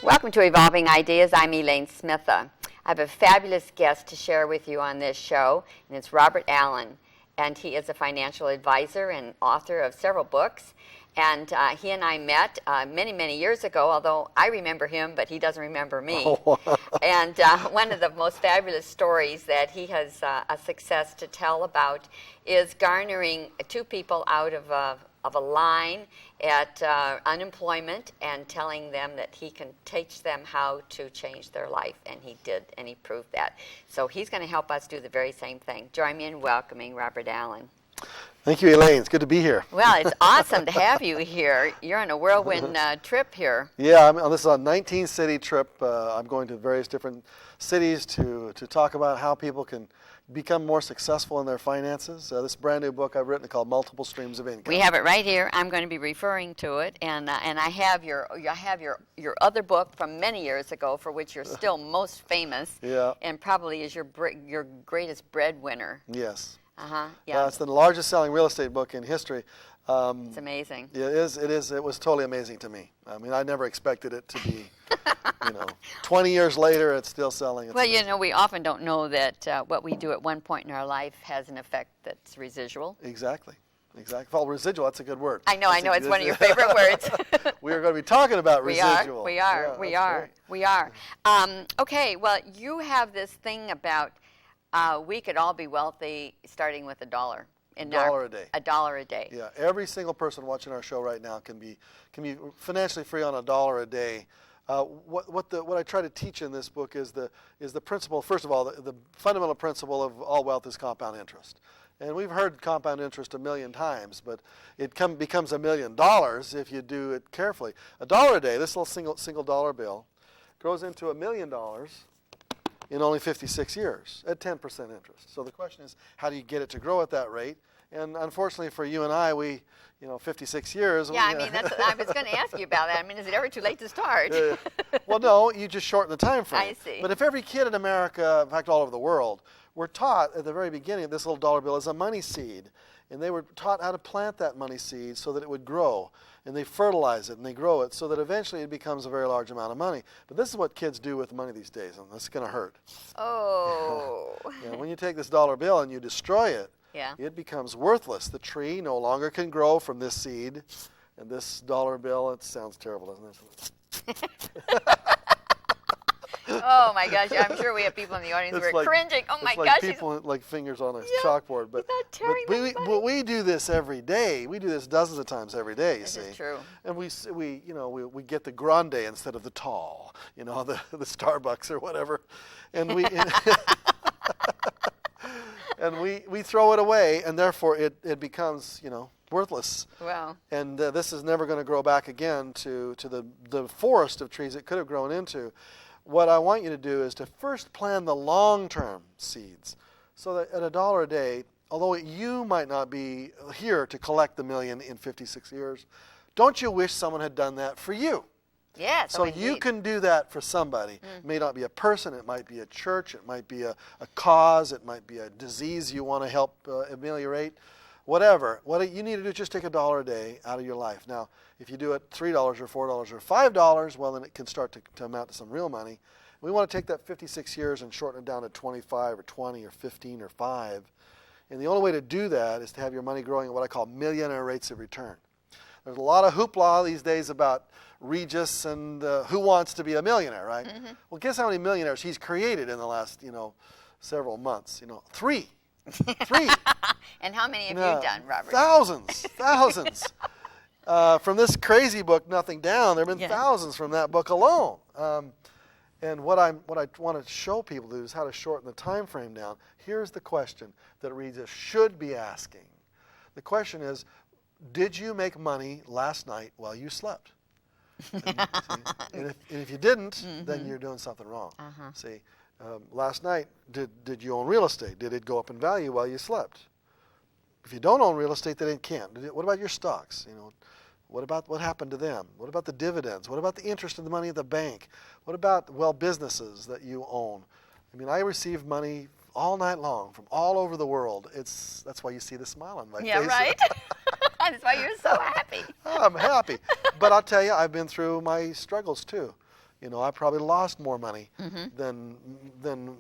Welcome to Evolving Ideas. I'm Elaine Smitha. I have a fabulous guest to share with you on this show, and it's Robert Allen. And he is a financial advisor and author of several books. And he and I met many, many years ago, although I remember him, but he doesn't remember me. And one of the most fabulous stories that he has a success to tell about is garnering two people out of a line at unemployment and telling them that he can teach them how to change their life. And he did, and he proved that. So he's going to help us do the very same thing. Join me in welcoming Robert Allen. Thank you, Elaine. It's good to be here. Well, it's awesome to have you here. You're on a whirlwind trip here. Yeah, this is a 19-city trip. I'm going to various different cities to talk about how people can become more successful in their finances. This brand new book I've written called Multiple Streams of Income. We have it right here. I'm going to be referring to it, and I have your other book from many years ago, for which you're still most famous. Yeah. And probably is your greatest breadwinner. Yes. Yeah. It's the largest selling real estate book in history. It's amazing. It is. It was totally amazing to me. I mean, I never expected it to be, 20 years later, it's still selling. It's well, amazing. We often don't know that what we do at one point in our life has an effect that's residual. Exactly. Well, residual, that's a good word. I know. It's one of your favorite words. We are going to be talking about residual. We are. Okay, well, you have this thing about we could all be wealthy starting with $1. $1 a day. $1 a day. Yeah, every single person watching our show right now can be financially free on $1 a day. What I try to teach in this book is the principle. First of all, the fundamental principle of all wealth is compound interest. And we've heard compound interest a million times, but it becomes $1 million if you do it carefully. $1 a day, this little single dollar bill, grows into $1 million in only 56 years at 10% interest. So the question is, how do you get it to grow at that rate? And unfortunately for you and I, 56 years. Yeah, I was going to ask you about that. Is it ever too late to start? Well, no, you just shorten the time frame. I see. But if every kid in America, in fact all over the world, were taught at the very beginning of this little dollar bill as a money seed, and they were taught how to plant that money seed so that it would grow, and they fertilize it and they grow it so that eventually it becomes a very large amount of money. But this is what kids do with money these days, and this is going to hurt. Oh. When you take this dollar bill and you destroy it, yeah, it becomes worthless. The tree no longer can grow from this seed, and this dollar bill, it sounds terrible, doesn't it? Oh my gosh, I'm sure we have people in the audience who are cringing. Oh my gosh. It's people like fingers on a chalkboard. But we do this every day. We do this dozens of times every day, you see. This is true. And we get the grande instead of the tall, the Starbucks or whatever. And we and we throw it away, and therefore it becomes, worthless. Wow. And this is never going to grow back again to the forest of trees it could have grown into. What I want you to do is to first plan the long-term seeds so that at $1 a day, although you might not be here to collect the $1 million in 56 years, don't you wish someone had done that for you? Yes. So you can do that for somebody. It may not be a person, it might be a church, it might be a cause, it might be a disease you want to help ameliorate. Whatever. What you need to do is just take $1 a day out of your life. Now, if you do it $3 or $4 or $5, well, then it can start to amount to some real money. We want to take that 56 years and shorten it down to 25 or 20 or 15 or 5. And the only way to do that is to have your money growing at what I call millionaire rates of return. There's a lot of hoopla these days about Regis and who wants to be a millionaire, right? Mm-hmm. Well, guess how many millionaires he's created in the last, several months? 3. 3. And how many have you done, Robert? Thousands. From this crazy book, Nothing Down, there have been thousands from that book alone. And what I want to show people to do is how to shorten the time frame down. Here's the question that Regis should be asking. The question is, did you make money last night while you slept? And if you didn't, then you're doing something wrong. Uh-huh. See, last night, did you own real estate? Did it go up in value while you slept? If you don't own real estate, then it can't. What about your stocks? What happened to them? What about the dividends? What about the interest in the money at the bank? What about, businesses that you own? I receive money all night long from all over the world. That's why you see the smile on my face. Yeah, right? That's why you're so happy. I'm happy. But I'll tell you, I've been through my struggles too. you know, I probably lost more money than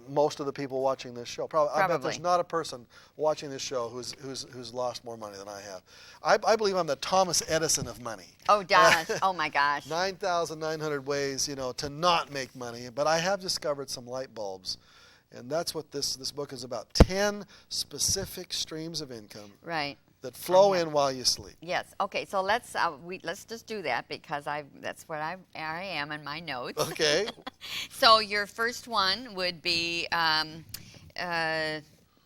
most of the people watching this show. I bet there's not a person watching this show who's lost more money than I have. I believe I'm the Thomas Edison of money. Oh, gosh. Oh, my gosh. 9,900 ways, you know, to not make money. But I have discovered some light bulbs. And that's what this book is about. 10 specific streams of income. Right. That flow in while you sleep. Yes. Okay. So let's just do that because that's what I am in my notes. Okay. So your first one would be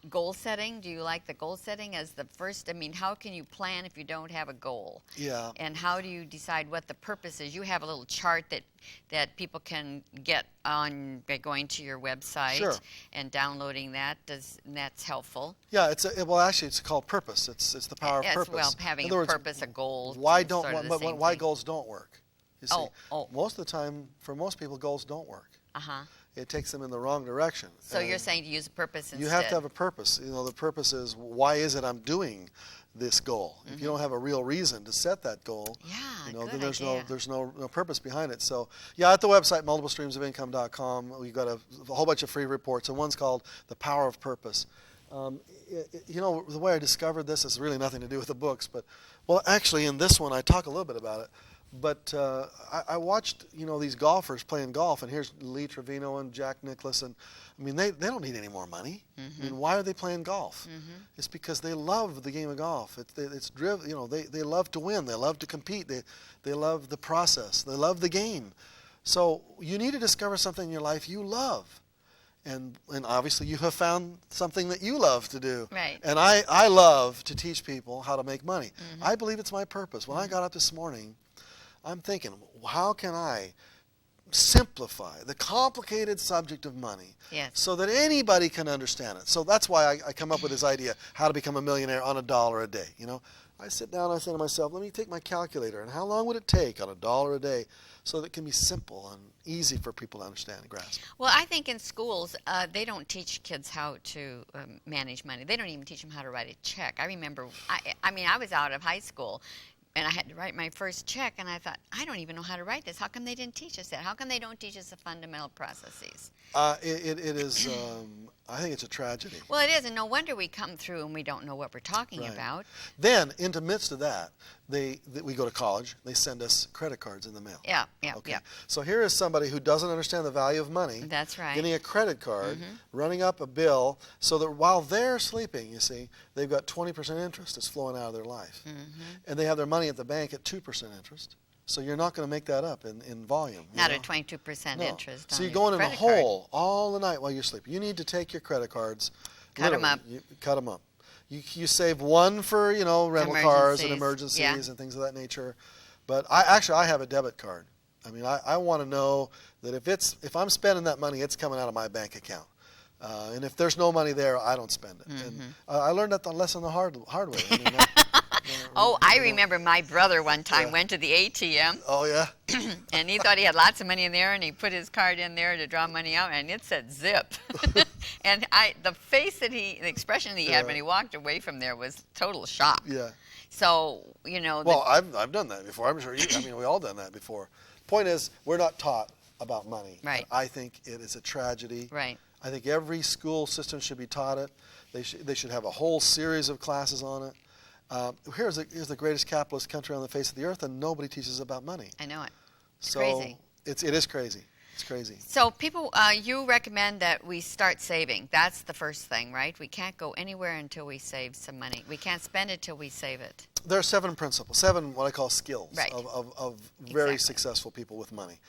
goal setting. Do you like the goal setting as the first? I mean, how can you plan if you don't have a goal? Yeah. And how do you decide what the purpose is? You have a little chart that people can get on by going to your website and downloading that. That's helpful. Yeah, actually it's called purpose. It's the power of purpose. Well, having a purpose, a goal. Why why goals don't work? You see, most of the time, for most people, goals don't work. It takes them in the wrong direction. So you're saying to use a purpose instead. You have to have a purpose. You know, the purpose is, why is it I'm doing this goal? If you don't have a real reason to set that goal, then there's no purpose behind it. So yeah, at the website multiplestreamsofincome.com, we've got a whole bunch of free reports, and one's called The Power of Purpose. You know, the way I discovered this has really nothing to do with the books, but well, actually in this one I talk a little bit about it. But I watched, you know, these golfers playing golf, and here's Lee Trevino and Jack Nicklaus, and I mean, they don't need any more money. I mean, why are they playing golf? It's because they love the game of golf. It's driven, you know, they love to win. They love to compete. They love the process. They love the game. So you need to discover something in your life you love. And obviously you have found something that you love to do. Right. And I love to teach people how to make money. I believe it's my purpose. When I got up this morning, I'm thinking, how can I simplify the complicated subject of money so that anybody can understand it? So that's why I come up with this idea, how to become a millionaire on $1 a day. You know, I sit down and I say to myself, let me take my calculator, and how long would it take on $1 a day so that it can be simple and easy for people to understand and grasp? Well, I think in schools, they don't teach kids how to manage money. They don't even teach them how to write a check. I remember, I was out of high school, and I had to write my first check, and I thought, I don't even know how to write this. How come they didn't teach us that? How come they don't teach us the fundamental processes? It is, I think it's a tragedy. Well, it is, and no wonder we come through and we don't know what we're talking about. Then, in the midst of that, we go to college. They send us credit cards in the mail. Yeah. So here is somebody who doesn't understand the value of money. That's right. Getting a credit card, running up a bill, so that while they're sleeping, you see, they've got 20% interest that's flowing out of their life. And they have their money at the bank at 2% interest. So you're not going to make that up in volume. Not at 22% interest. So you're going in a hole all the night while you're sleeping. You need to take your credit cards. Cut them up. Cut them up. You save one for, you know, rental cars and emergencies and things of that nature. But I have a debit card. I mean, I want to know that if I'm spending that money, it's coming out of my bank account. And if there's no money there, I don't spend it. And I learned that lesson the hard way. I mean, I remember my brother one time went to the ATM. Oh, yeah? And he thought he had lots of money in there, and he put his card in there to draw money out, and it said zip. And the expression that he had when he walked away from there was total shock. Yeah. So, you know. Well, I've done that before. I'm sure we all done that before. Point is, we're not taught about money. Right. I think it is a tragedy. Right. I think every school system should be taught it. They should have a whole series of classes on it. Here's the greatest capitalist country on the face of the earth, and nobody teaches about money. I know it. It's crazy. It is crazy. It's crazy. So people, you recommend that we start saving. That's the first thing, right? We can't go anywhere until we save some money. We can't spend it till we save it. There are 7 principles, 7 what I call skills of very successful people with money.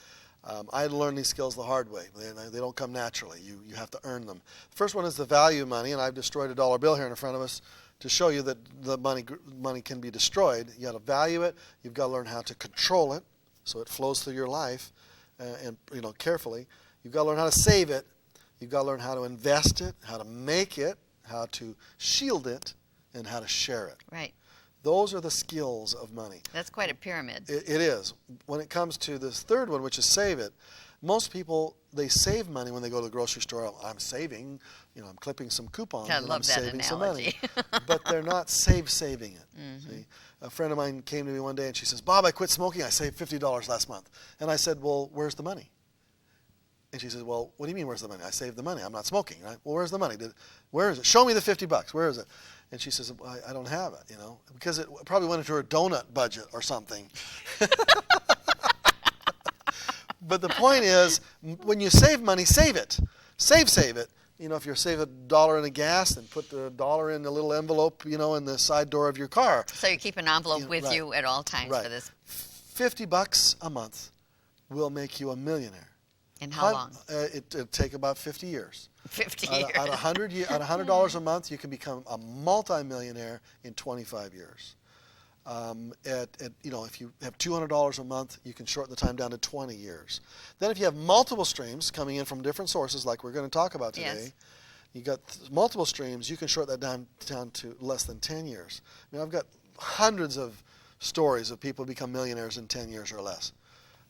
I had to learn these skills the hard way. They don't come naturally. You have to earn them. The first one is the value of money, and I've destroyed a dollar bill here in front of us to show you that the money can be destroyed. You got to value it. You've got to learn how to control it so it flows through your life, and you know, carefully. You've got to learn how to save it. You've got to learn how to invest it, how to make it, how to shield it, and how to share it. Right. Those are the skills of money. That's quite a pyramid. It is. When it comes to this third one, which is save it, most people, they save money when they go to the grocery store. I'm saving, you know, I'm clipping some coupons and I'm saving some money. But they're not saving it. See? A friend of mine came to me one day and she says, Bob, I quit smoking. I saved $50 last month. And I said, well, where's the money? And she says, well, what do you mean, where's the money? I saved the money. I'm not smoking, right? Well, where's the money? Where is it? Show me the $50. Where is it? And she says, I don't have it, because it probably went into her donut budget or something. But the point is, when you save money, save it. Save it. If you're saving $1 in a gas, then put the $1 in the little envelope, in the side door of your car. So you keep an envelope with you at all times for this. $50 a month will make you a millionaire. In how long? It'll take about 50 years. 50 years. At $100 a month, you can become a multimillionaire in 25 years. If you have $200 a month, you can shorten the time down to 20 years. Then if you have multiple streams coming in from different sources, like we're going to talk about today, yes. You got multiple streams, you can shorten that down to less than 10 years. I've got hundreds of stories of people become millionaires in 10 years or less.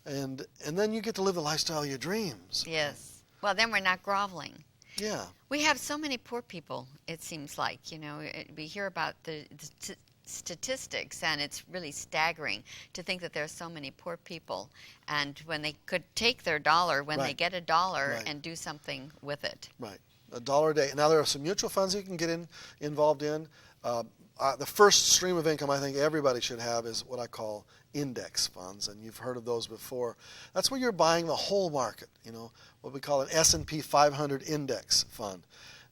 And then you get to live the lifestyle of your dreams. Yes. Well, then we're not groveling. Yeah. We have so many poor people, it seems like. We hear about the statistics, and it's really staggering to think that there are so many poor people, and when they could take their dollar, when they get a dollar, and do something with it. Right. $1 a day. Now, there are some mutual funds you can get involved in. The first stream of income I think everybody should have is what I call index funds, and you've heard of those before. That's where you're buying the whole market, what we call an S&P 500 index fund.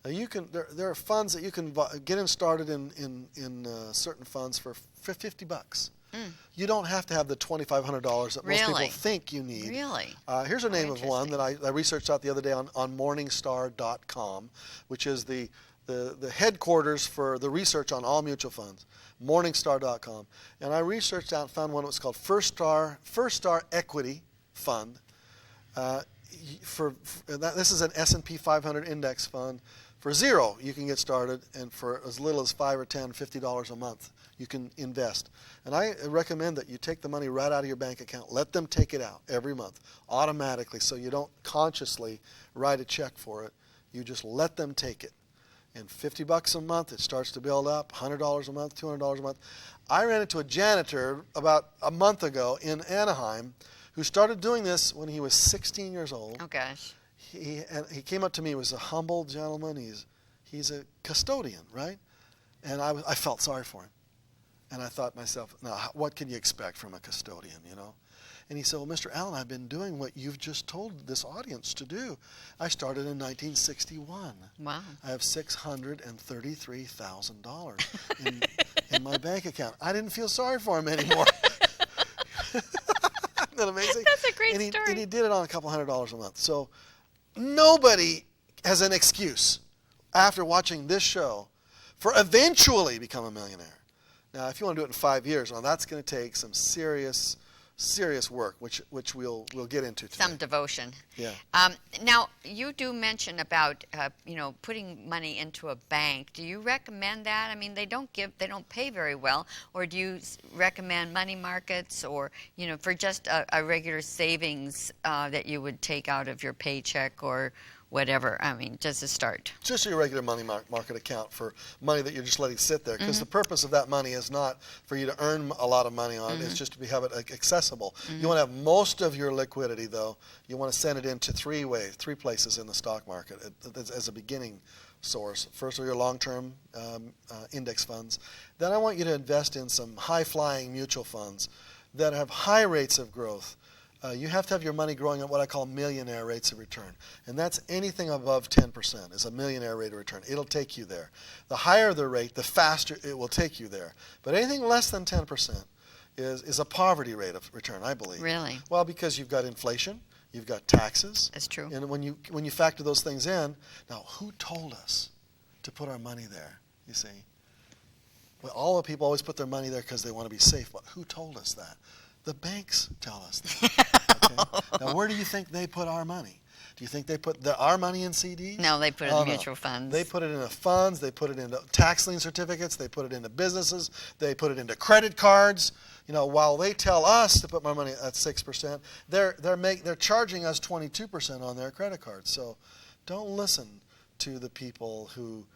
Now there are funds that you can get started in certain funds for $50. You don't have to have the $2,500 that most people think you need. Really? Here's a name of one that I researched out the other day on Morningstar.com, which is the headquarters for the research on all mutual funds, Morningstar.com. And I researched out and found one that was called First Star Equity Fund. This is an S&P 500 index fund. For $0, you can get started, and for as little as $5 or $10, $50 a month, you can invest. And I recommend that you take the money right out of your bank account. Let them take it out every month automatically, so you don't consciously write a check for it. You just let them take it. And $50 a month, it starts to build up. $100 a month, $200 a month. I ran into a janitor about a month ago in Anaheim who started doing this when he was 16 years old. Oh, gosh. He came up to me. He was a humble gentleman. He's a custodian, right? And I felt sorry for him. And I thought to myself, now, what can you expect from a custodian, And he said, well, Mr. Allen, I've been doing what you've just told this audience to do. I started in 1961. Wow. I have $633,000 in my bank account. I didn't feel sorry for him anymore. Isn't that amazing? That's a great story. And he did it on a couple $100 a month. So nobody has an excuse after watching this show for eventually become a millionaire. Now, if you want to do it in 5 years, well, that's going to take some serious work, which we'll get into today. Some devotion. Yeah. Now, you do mention about putting money into a bank. Do you recommend that? I mean, they don't pay very well. Or do you recommend money markets, or for just a regular savings that you would take out of your paycheck or whatever? I mean, just to start. Just your regular money market account for money that you're just letting sit there, because the purpose of that money is not for you to earn a lot of money on it. It's just to have it accessible. You want to have most of your liquidity, though. You want to send it into three places in the stock market as a beginning source. First are your long-term index funds. Then I want you to invest in some high-flying mutual funds that have high rates of growth. You have to have your money growing at what I call millionaire rates of return. And that's anything above 10% is a millionaire rate of return. It'll take you there. The higher the rate, the faster it will take you there. But anything less than 10% is a poverty rate of return, I believe. Really? Well, because you've got inflation, you've got taxes. That's true. And when you factor those things in, now who told us to put our money there, you see? Well, all the people always put their money there because they want to be safe. But who told us that? The banks tell us that. Okay? Now, where do you think they put our money? Do you think they put our money in CDs? No, they put it in mutual funds. They put it into funds. They put it into tax lien certificates. They put it into businesses. They put it into credit cards. While they tell us to put my money at 6%, they're charging us 22% on their credit cards. So, don't listen to the people who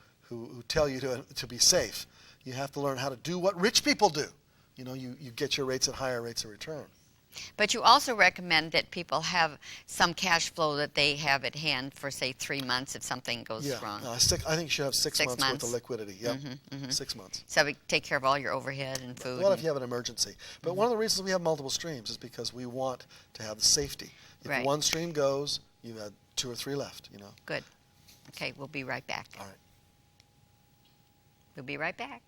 tell you to be safe. You have to learn how to do what rich people do. You get your rates at higher rates of return. But you also recommend that people have some cash flow that they have at hand for, say, 3 months if something goes wrong. I think you should have 6 months worth of liquidity. Yep, 6 months. So we take care of all your overhead and food. Well, if you have an emergency. But one of the reasons we have multiple streams is because we want to have the safety. If one stream goes, you have 2 or 3 left, you know. Good. Okay, we'll be right back. All right. We'll be right back.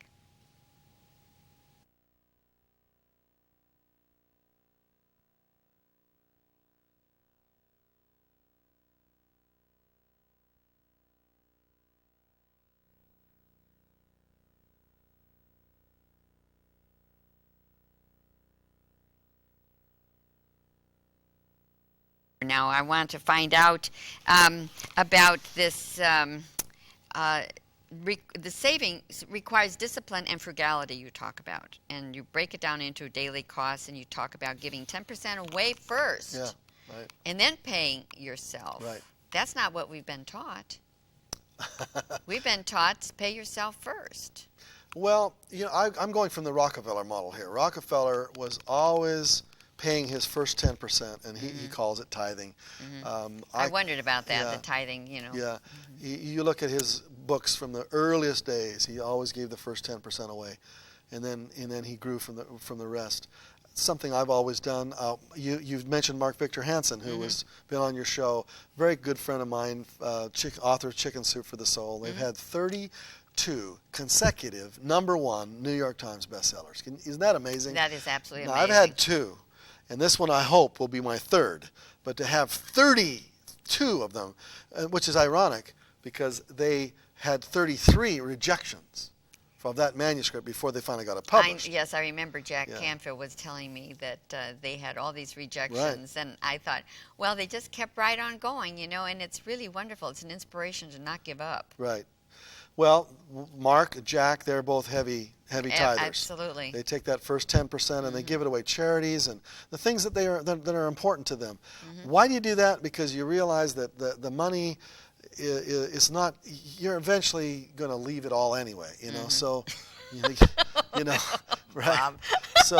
Now I want to find out about this. The savings requires discipline and frugality. You talk about, and you break it down into daily costs, and you talk about giving 10% away first, Right. and then paying yourself. Right. That's not what we've been taught. We've been taught to pay yourself first. Well, you know, I'm going from the Rockefeller model here. Rockefeller was always paying his first 10%, and he calls it tithing. I wondered about that, the tithing, you know. Yeah. You look at his books from the earliest days, he always gave the first 10% away, and then he grew from the rest. Something I've always done. You've mentioned Mark Victor Hansen, who has been on your show. Very good friend of mine, author of Chicken Soup for the Soul. They've had 32 consecutive #1 New York Times bestsellers. Isn't that amazing? That is absolutely now, amazing. I've had 2, and this one I hope will be my 3rd. But to have 32 of them, which is ironic because they had 33 rejections from that manuscript before they finally got it published. Yes, I remember Jack Canfield was telling me that they had all these rejections, and I thought, well, they just kept right on going, you know, and it's really wonderful. It's an inspiration to not give up. Right. Well, Mark, Jack, they're both heavy tithers. Absolutely. They take that first 10% and they give it away charities and the things that that are important to them. Why do you do that? Because you realize that the money is not. You're eventually going to leave it all anyway. You know, so you know, right? So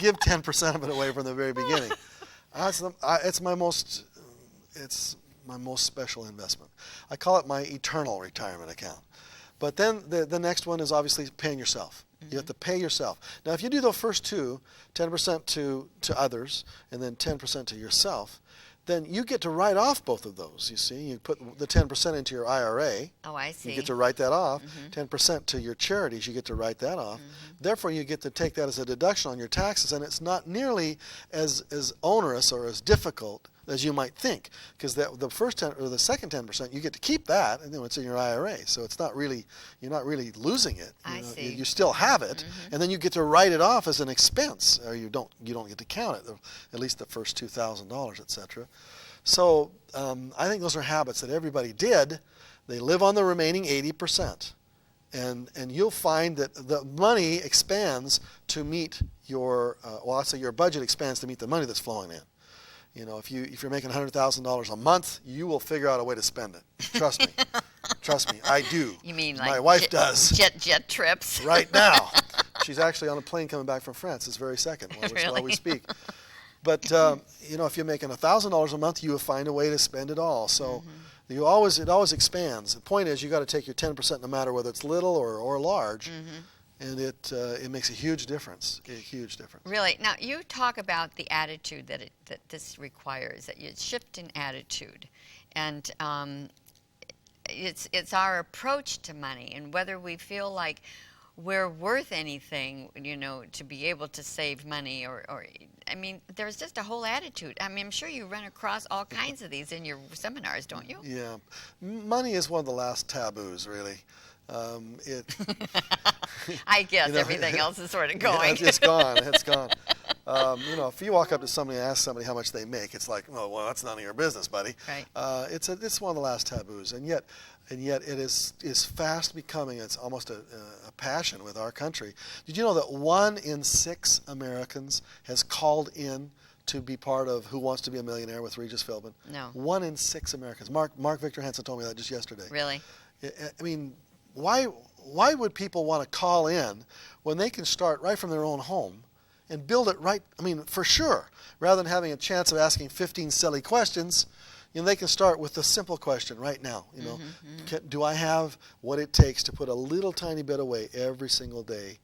give 10% of it away from the very beginning. It's my most special investment. I call it my eternal retirement account. But then the next one is obviously paying yourself. You have to pay yourself. Now, if you do the first 2, 10% to others and then 10% to yourself, then you get to write off both of those. You see, you put the 10% into your IRA. Oh, I see. You get to write that off. 10% to your charities, you get to write that off. Therefore, you get to take that as a deduction on your taxes, and it's not nearly as onerous or as difficult as you might think, because the first 10 or the second 10%, you get to keep that, and then it's in your IRA. So it's not really, you're not really losing it. I see. You still have it, and then you get to write it off as an expense, or you don't get to count it, at least the first $2,000, etc. So I think those are habits that everybody did. They live on the remaining 80%. And you'll find that the money expands to meet your, I'd say your budget expands to meet the money that's flowing in. You know, if you're making $100,000 a month, you will figure out a way to spend it. Trust me. Trust me, I do. You mean like my wife does jet trips? Right now. She's actually on a plane coming back from France this very second while we speak. But you know, if you're making $1,000 a month, you will find a way to spend it all. So it always expands. The point is, you got to take your 10%, no matter whether it's little or large. And it makes a huge difference. A huge difference. Really. Now you talk about the attitude that this requires. That you shift in attitude, and it's our approach to money and whether we feel like we're worth anything, you know, to be able to save money or I mean, there's just a whole attitude. I mean, I'm sure you run across all kinds of these in your seminars, don't you? Yeah, money is one of the last taboos, really. I guess everything else is sort of going. Yeah, it's gone. It's gone. You know, if you walk up to somebody and ask somebody how much they make, it's like, oh, well, that's none of your business, buddy. Right. It's one of the last taboos, and yet it is fast becoming. It's almost a passion with our country. Did you know that 1 in 6 Americans has called in to be part of Who Wants to Be a Millionaire with Regis Philbin? No. 1 in 6 Americans. Mark Victor Hansen told me that just yesterday. Really? I mean, why would people want to call in when they can start right from their own home and build it right, I mean, for sure. Rather than having a chance of asking 15 silly questions, they can start with the simple question right now. Do I have what it takes to put a little tiny bit away every single day?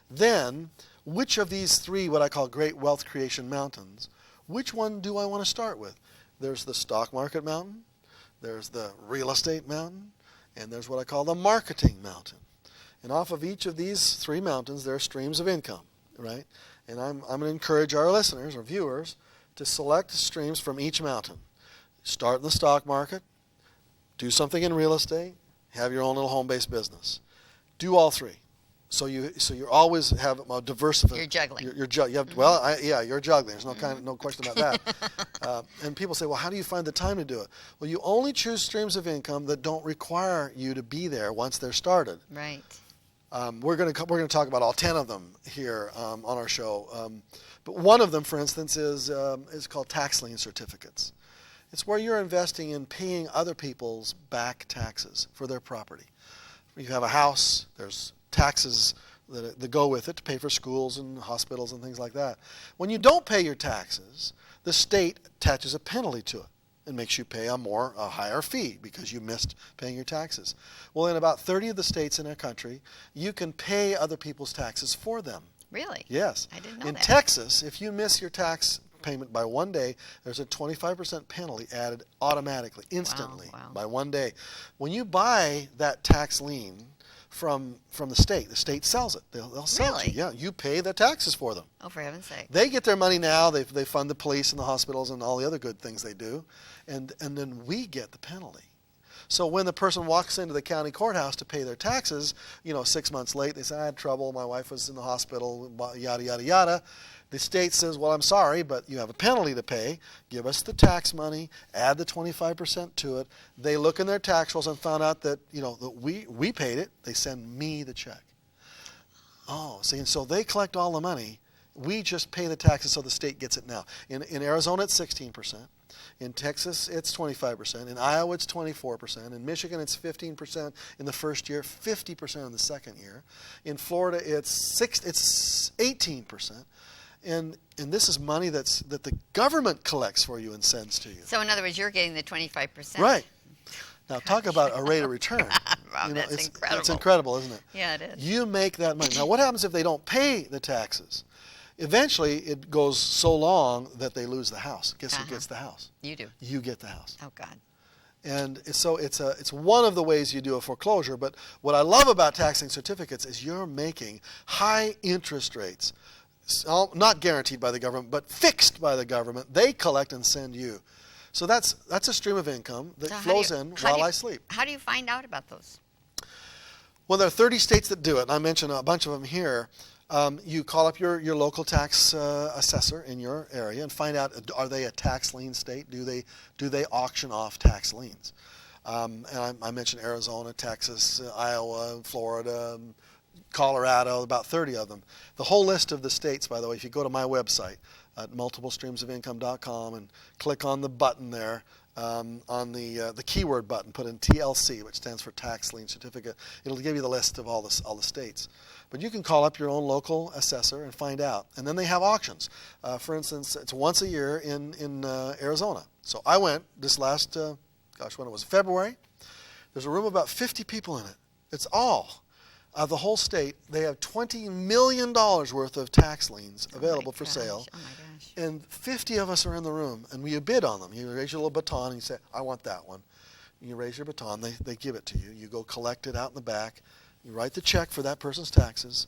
Then, which of these three, what I call great wealth creation mountains, which one do I want to start with? There's the stock market mountain, there's the real estate mountain, and there's what I call the marketing mountain. And off of each of these three mountains, there are streams of income, right? And I'm going to encourage our listeners or viewers to select streams from each mountain. Start in the stock market, do something in real estate, have your own little home-based business. Do all three. So you always have a diversified. You're juggling. You're you're juggling. There's no question about that. And people say, well, how do you find the time to do it? Well, you only choose streams of income that don't require you to be there once they're started. Right. We're going to talk about all 10 of them here on our show. But one of them, for instance, is called tax lien certificates. It's where you're investing in paying other people's back taxes for their property. You have a house, there's taxes that go with it to pay for schools and hospitals and things like that. When you don't pay your taxes, the state attaches a penalty to it and makes you pay a higher fee because you missed paying your taxes. Well, in about 30 of the states in our country, you can pay other people's taxes for them. Really? Yes. I didn't know in that. Texas, if you miss your tax payment by 1 day, there's a 25% penalty added automatically, instantly, Wow. by 1 day. When you buy that tax lien from the state sells it. They'll sell it to you. Yeah, you pay the taxes for them. Oh, for heaven's sake. They get their money now. They fund the police and the hospitals and all the other good things they do, and then we get the penalty. So when the person walks into the county courthouse to pay their taxes, 6 months late, they say, I had trouble, my wife was in the hospital, yada, yada, yada. The state says, well, I'm sorry, but you have a penalty to pay. Give us the tax money, add the 25% to it. They look in their tax rolls and found out that, that we paid it. They send me the check. Oh, see, and so they collect all the money. We just pay the taxes so the state gets it now. In Arizona, it's 16%. In Texas, it's 25%. In Iowa, it's 24%. In Michigan, it's 15% in the first year, 50% in the second year. In Florida, it's 18%. And this is money that the government collects for you and sends to you. So in other words, you're getting the 25%. Right. Now talk about a rate of return. Wow, that's incredible. It's incredible, isn't it? Yeah, it is. You make that money. Now what happens if they don't pay the taxes? Eventually, it goes so long that they lose the house. Guess who gets the house? You do. You get the house. Oh, God. And so it's one of the ways you do a foreclosure. But what I love about taxing certificates is you're making high interest rates. Not guaranteed by the government, but fixed by the government. They collect and send you. So that's a stream of income that flows in while I sleep. How do you find out about those? Well, there are 30 states that do it, and I mentioned a bunch of them here. You call up your local tax assessor in your area and find out, are they a tax lien state? Do they auction off tax liens? And I mentioned Arizona, Texas, Iowa, Florida, Colorado, about 30 of them. The whole list of the states, by the way, if you go to my website at multiplestreamsofincome.com and click on the button there, on the keyword button, put in TLC, which stands for Tax Lien Certificate. It'll give you the list of all the states. But you can call up your own local assessor and find out. And then they have auctions. For instance, it's once a year in Arizona. So I went this last, when it was February. There's a room of about 50 people in it. It's all of the whole state. They have $20 million worth of tax liens available for sale. Oh, my gosh. And 50 of us are in the room, and we bid on them. You raise your little baton, and you say, I want that one. And you raise your baton. They give it to you. You go collect it out in the back. You write the check for that person's taxes.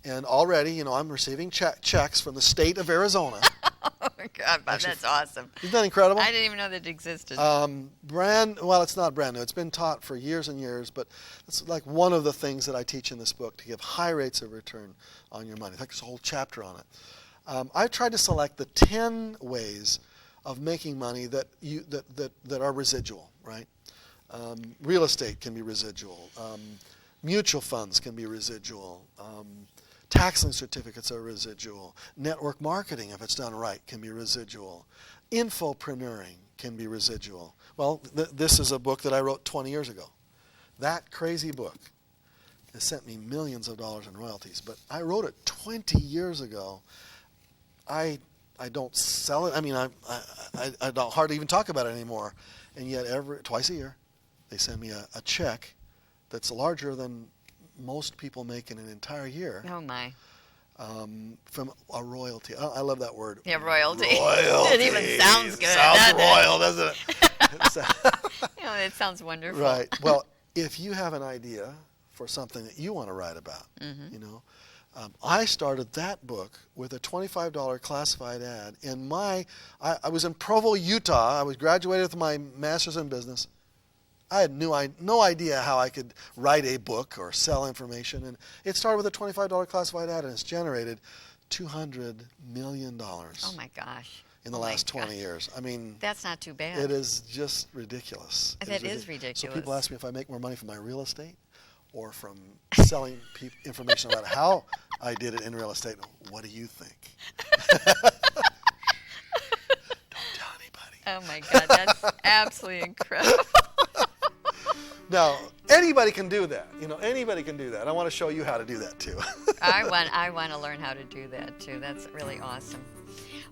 And already, I'm receiving checks from the state of Arizona. Oh, God, Bob, that's awesome. Isn't that incredible? I didn't even know that it existed. Well, it's not brand new. It's been taught for years and years, but it's like one of the things that I teach in this book, to give high rates of return on your money. There's a whole chapter on it. I've tried to select the 10 ways of making money that are residual, right? Real estate can be residual. Mutual funds can be residual. Tax lien certificates are residual. Network marketing, if it's done right, can be residual. Infopreneuring can be residual. Well, this is a book that I wrote 20 years ago. That crazy book has sent me millions of dollars in royalties, but I wrote it 20 years ago. I don't sell it. I mean, I don't hardly even talk about it anymore. And yet twice a year, they send me a check that's larger than most people make in an entire year. Oh, my. From a royalty. I love that word. Yeah, royalty. Royalty. It even sounds good. Sounds royal, doesn't it? It sounds wonderful. Right. Well, if you have an idea for something that you want to write about, I started that book with a $25 classified ad. I was in Provo, Utah. I was graduated with my master's in business. I had no idea how I could write a book or sell information. And it started with a $25 classified ad, and it's generated $200 million. Oh, my gosh. In the last 20 years. I mean, that's not too bad. It is just ridiculous. That is ridiculous. So people ask me if I make more money from my real estate or from selling information about how I did it in real estate. What do you think? Don't tell anybody. Oh, my God. That's absolutely incredible. Now, anybody can do that. Anybody can do that. I want to show you how to do that, too. I want to learn how to do that, too. That's really awesome.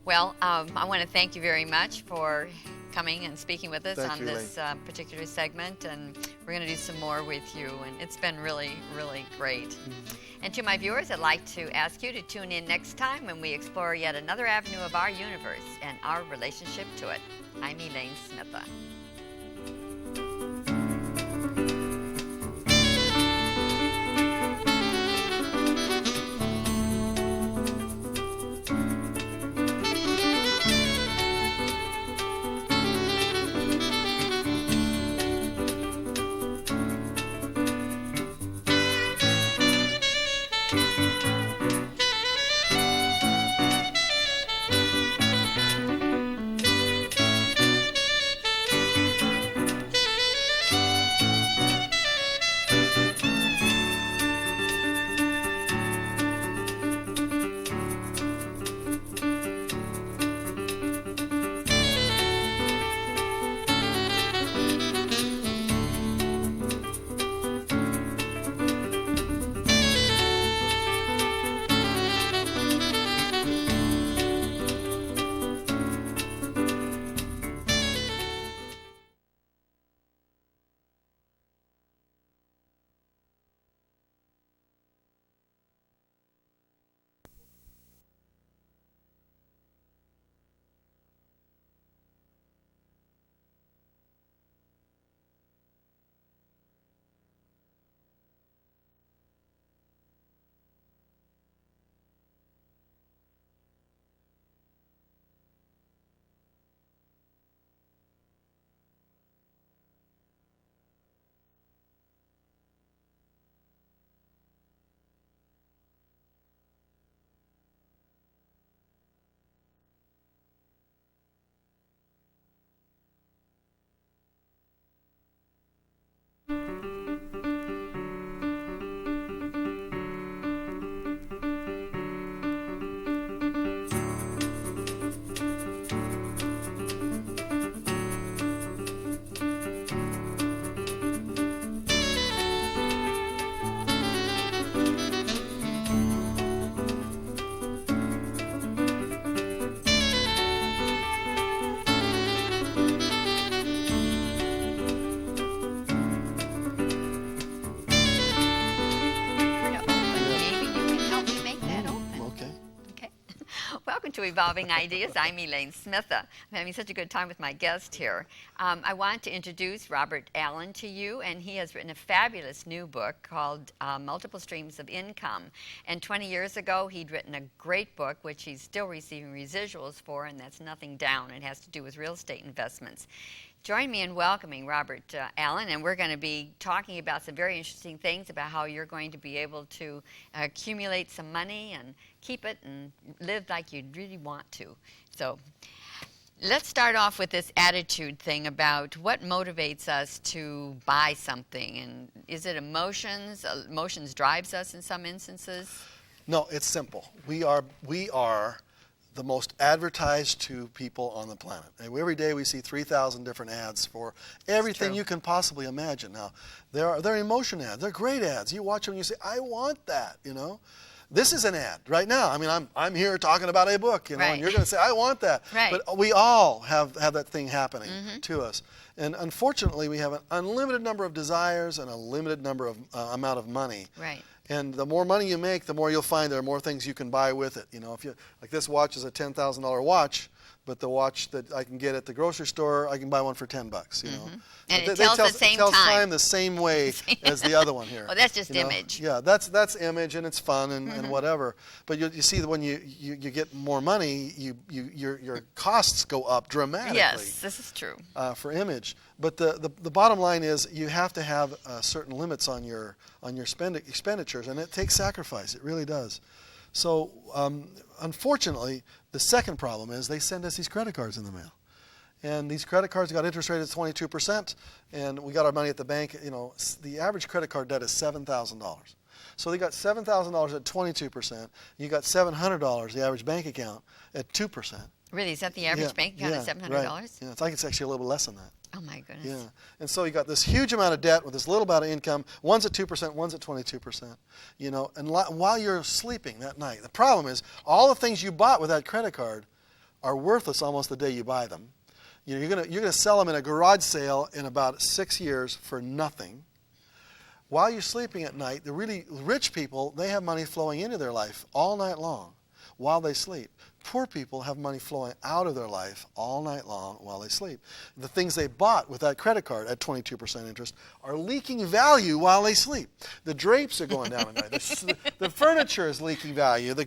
Well, I want to thank you very much for coming and speaking with us on this particular segment, and we're going to do some more with you, and it's been really, really great. Mm-hmm. And to my viewers, I'd like to ask you to tune in next time when we explore yet another avenue of our universe and our relationship to it. I'm Elaine Smitha. To Evolving Ideas. I'm Elaine Smitha. I'm having such a good time with my guest here. I want to introduce Robert Allen to you, and he has written a fabulous new book called Multiple Streams of Income. And 20 years ago, he'd written a great book, which he's still receiving residuals for, and that's Nothing Down. It has to do with real estate investments. Join me in welcoming Robert Allen, and we're going to be talking about some very interesting things about how you're going to be able to accumulate some money and keep it and live like you really want to. So let's start off with this attitude thing about what motivates us to buy something. And is it emotions? Emotions drives us in some instances? No, it's simple. We are the most advertised to people on the planet. And every day we see 3,000 different ads for everything you can possibly imagine. Now, they're emotion ads. They're great ads. You watch them and you say, I want that, This is an ad right now. I mean, I'm here talking about a book, Right. and you're going to say, I want that. Right. But we all have that thing happening to us. And unfortunately, we have an unlimited number of desires and a limited number of amount of money. Right. And the more money you make, the more you'll find there are more things you can buy with it. If you like, this watch is a $10,000 watch, but the watch that I can get at the grocery store, I can buy one for $10. And it tells the same it tells time. time the same way as the other one here. Well, that's just image. Yeah, that's image, and it's fun and whatever. But you see that when you get more money, your costs go up dramatically. Yes, this is true. For image. But the bottom line is you have to have certain limits on your expenditures, and it takes sacrifice. It really does. So unfortunately, the second problem is they send us these credit cards in the mail. And these credit cards got interest rates at 22%, and we got our money at the bank. The average credit card debt is $7,000. So they got $7,000 at 22%. You got $700, the average bank account, at 2%. Really, is that the average bank account at $700? Right. Yeah, it's actually a little bit less than that. Oh my goodness. Yeah, and so you got this huge amount of debt with this little amount of income. One's at 2%, one's at 22%. And while you're sleeping that night, the problem is all the things you bought with that credit card are worthless almost the day you buy them. You're gonna sell them in a garage sale in about 6 years for nothing. While you're sleeping at night, the really rich people, they have money flowing into their life all night long while they sleep. Poor people have money flowing out of their life all night long while they sleep. The things they bought with that credit card at 22% interest are leaking value while they sleep. The drapes are going down at night. The furniture is leaking value. The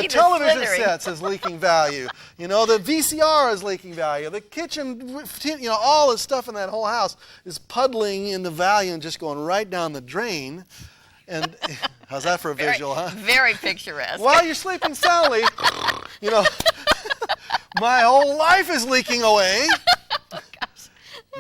television slithering. sets is leaking value. The VCR is leaking value. The kitchen, all the stuff in that whole house is puddling into value and just going right down the drain. And how's that for a visual, huh? Very picturesque. While you're sleeping soundly, my whole life is leaking away. Oh, gosh.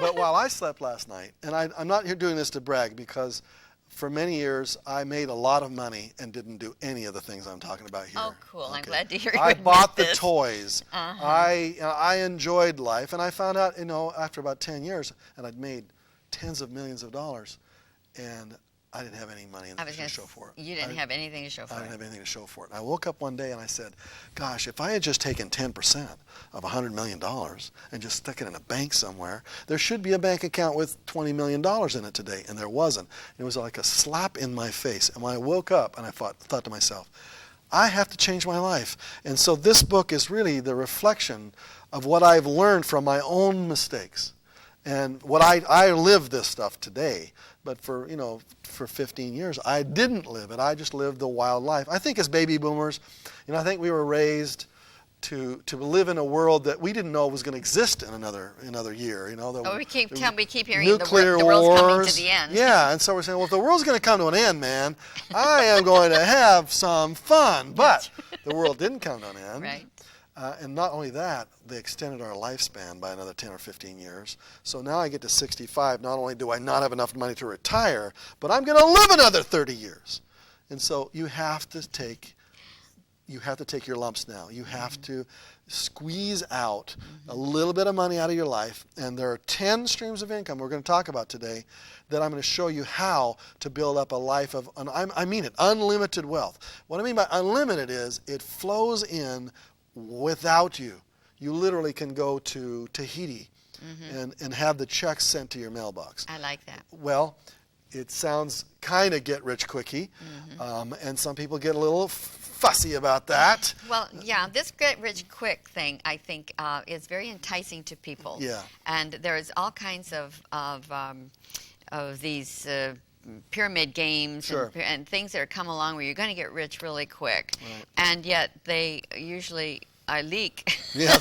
But while I slept last night, and I'm not here doing this to brag, because for many years I made a lot of money and didn't do any of the things I'm talking about here. Oh, cool. Okay. I'm glad to hear you I admit bought the this. toys. I enjoyed life, and I found out, after about 10 years, and I'd made tens of millions of dollars, and I didn't have any money to show for it. You didn't have anything to show for it. I didn't have anything to show for it. And I woke up one day and I said, gosh, if I had just taken 10% of $100 million and just stuck it in a bank somewhere, there should be a bank account with $20 million in it today. And there wasn't. It was like a slap in my face. And when I woke up, and I thought to myself, I have to change my life. And so this book is really the reflection of what I've learned from my own mistakes. And what I live this stuff today, but for 15 years I didn't live it. I just lived the wild life. I think as baby boomers, I think we were raised to live in a world that we didn't know was going to exist in another year. We keep hearing nuclear the world's wars. coming to the end. Yeah, and so we're saying, well, if the world's going to come to an end, man, I am going to have some fun. But the world didn't come to an end. Right. And not only that, they extended our lifespan by another 10 or 15 years. So now I get to 65. Not only do I not have enough money to retire, but I'm going to live another 30 years. And so you have to take your lumps now. You have to squeeze out a little bit of money out of your life. And there are 10 streams of income we're going to talk about today that I'm going to show you how to build up a life of, I mean it, unlimited wealth. What I mean by unlimited is it flows in without you. You literally can go to Tahiti and have the checks sent to your mailbox. I like that. Well, it sounds kind of get rich quickie, and some people get a little fussy about that. Well, yeah, this get rich quick thing, I think, is very enticing to people. Yeah. And there's all kinds of these pyramid games and things that come along where you're going to get rich really quick. Right. And yet they usually leak. Yeah.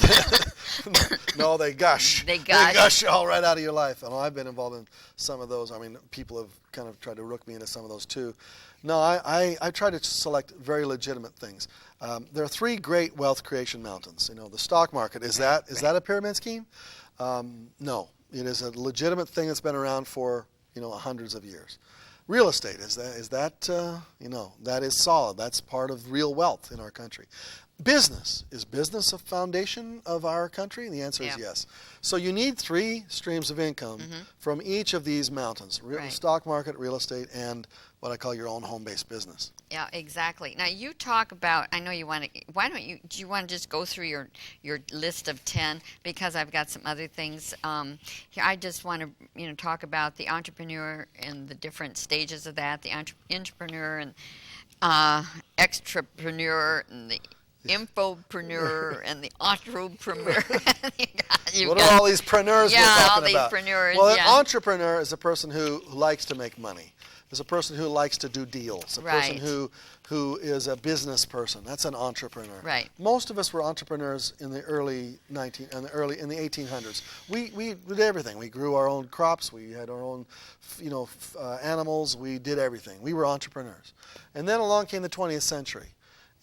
No, they gush. They gush. They gush all right out of your life. And I've been involved in some of those. I mean, people have kind of tried to rook me into some of those too. No, I try to select very legitimate things. There are 3 great wealth creation mountains. The stock market. Is that a pyramid scheme? No. It is a legitimate thing that's been around for hundreds of years. Real estate, is that that is solid. That's part of real wealth in our country. Business, is business a foundation of our country? The answer is yes. So you need 3 streams of income from each of these mountains: stock market, real estate, and what I call your own home-based business. Yeah, exactly. Now you talk about. I know you want to. Why don't you? Do you want to just go through your list of 10? Because I've got some other things. Here, I just want to talk about the entrepreneur and the different stages of that. The entrepreneur and extrapreneur and the infopreneur and the entrepreneur. What are all these preneurs we're talking all these about? preneurs, Well, yeah. an entrepreneur is a person who likes to make money. Is a person who likes to do deals. A person Right. who is a business person. That's an entrepreneur. Right. Most of us were entrepreneurs in the early 1800s. We did everything. We grew our own crops. We had our own, animals. We did everything. We were entrepreneurs. And then along came the 20th century.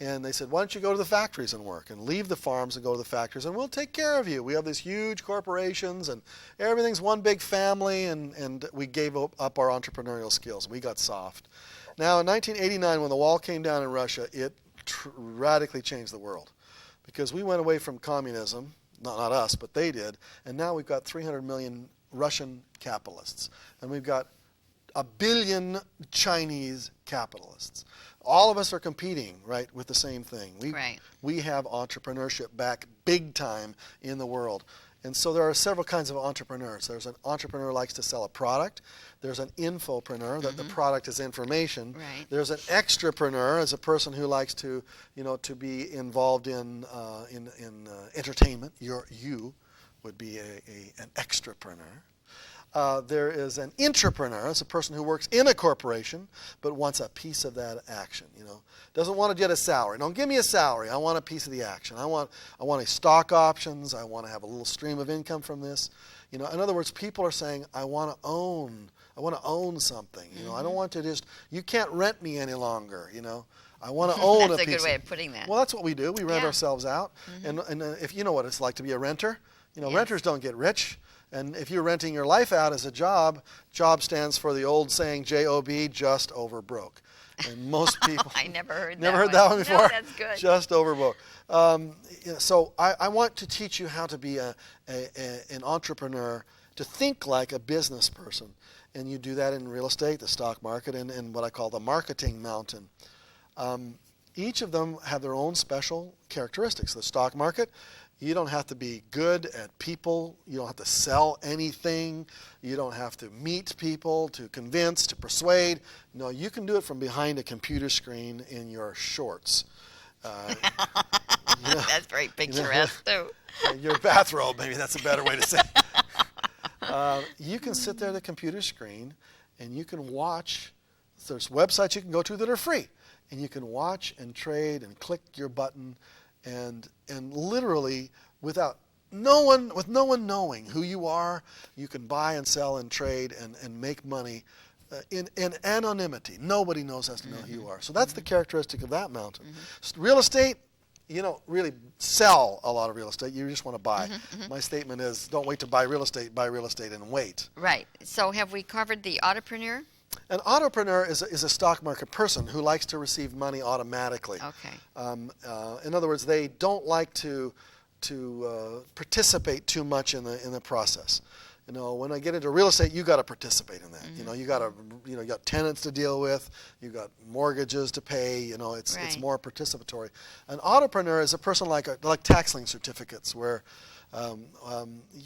And they said, why don't you go to the factories and work and leave the farms and go to the factories and we'll take care of you. We have these huge corporations and everything's one big family, and we gave up our entrepreneurial skills. We got soft. Now in 1989 when the wall came down in Russia, it radically changed the world because we went away from communism, not us, but they did, and now we've got 300 million Russian capitalists and we've got 1 billion Chinese capitalists. All of us are competing, right, with the same thing. We have entrepreneurship back big time in the world. And so there are several kinds of entrepreneurs. There's an entrepreneur who likes to sell a product. There's an infopreneur, that the product is information. Right. There's an extrapreneur, as a person who likes to, to be involved in entertainment. You would be an extrapreneur. There is an intrapreneur. It's a person who works in a corporation but wants a piece of that action. Doesn't want to get a salary. Don't give me a salary. I want a piece of the action. I want a stock options. I want to have a little stream of income from this. In other words, people are saying, I want to own something. I don't want to just. You can't rent me any longer. I want to own That's a piece. a good way of putting that. Well, that's what we do. We rent Yeah. ourselves out, and if you know what it's like to be a renter, renters don't get rich. And if you're renting your life out as a job stands for the old saying, J-O-B, just over broke. And most people... I never heard that one before? No, that's good. Just over broke. So I want to teach you how to be an entrepreneur, to think like a business person. And you do that in real estate, the stock market, and what I call the marketing mountain. Each of them have their own special characteristics. The stock market, you don't have to be good at people. You don't have to sell anything. You don't have to meet people, to convince, to persuade. No, you can do it from behind a computer screen in your shorts. That's very picturesque, too. Your bathrobe, maybe that's a better way to say it. You can sit there at the computer screen and you can watch. There's websites you can go to that are free. And you can watch and trade and click your button and literally with no one knowing who you are, you can buy and sell and trade and make money in anonymity. Nobody knows has to know who you are. So that's the characteristic of that mountain. Real estate, really sell a lot of real estate. You just want to buy. My statement is don't wait to buy real estate and wait. Right. So have we covered the entrepreneur? An entrepreneur is a stock market person who likes to receive money automatically. Okay. In other words, they don't like to participate too much in the process. When I get into real estate, you got to participate in that. You got tenants to deal with, you got mortgages to pay. It's more participatory. An entrepreneur is a person like tax lien certificates, where